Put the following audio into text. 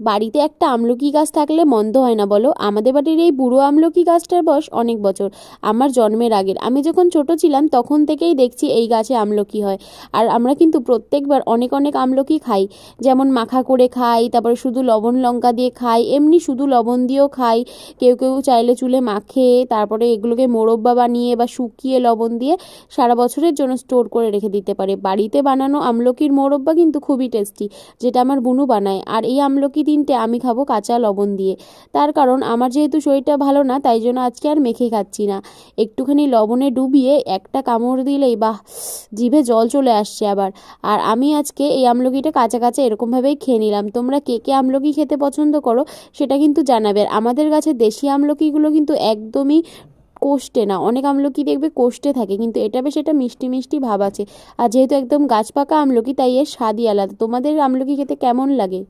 বাড়িতে একটা আমলকি গাছ থাকলে মন্দ হয় না বলো। আমাদের বাড়ির এই বুড়ো আমলকি গাছটার বয়স অনেক বছর, আমার জন্মের আগের। আমি যখন ছোট ছিলাম তখন থেকেই দেখছি এই গাছে আমলকি হয়। আর আমরা কিন্তু প্রত্যেকবার অনেক অনেক আমলকি খাই, যেমন মাখা করে খাই, তারপরে শুধু লবণ লঙ্কা দিয়ে খাই, এমনি শুধু লবণ দিয়েও খাই। কেউ কেউ চাইলে চুলে মাখে, তারপরে এগুলোকে মোরব্বা বানিয়ে বা শুকিয়ে লবণ দিয়ে সারা বছরের জন্য স্টোর করে রেখে দিতে পারে। বাড়িতে বানানো আমলকির মোরব্বা কিন্তু খুবই টেস্টি, যেটা আমার বুনু বানায়। আর এই আমলকি তিনটে আমি খাবো কাঁচা লবণ দিয়ে, তার কারণ আমার যেহেতু শরীরটা ভালো না, তাই জন্য আজকে আর মেখে খাচ্ছি না। একটুখানি লবণে ডুবিয়ে একটা কামড় দিলেই বাহ, জিভে জল চলে আসছে আবার। আর আমি আজকে এই আমলকিটা কাঁচা কাঁচা এরকমভাবেই খেয়ে নিলাম। তোমরা কে কে আমলকি খেতে পছন্দ করো সেটা কিন্তু জানাবে। আর আমাদের গাছের দেশি আমলকিগুলো কিন্তু একদমই কোষ্ঠে না, অনেক আমলকি দেখবে কোষ্ঠে থাকে, কিন্তু এটা বেশ একটা মিষ্টি মিষ্টি ভাব আছে। আর যেহেতু একদম গাছ পাকা আমলকি, তাই এর স্বাদই আলাদা। তোমাদের আমলকি খেতে কেমন লাগে?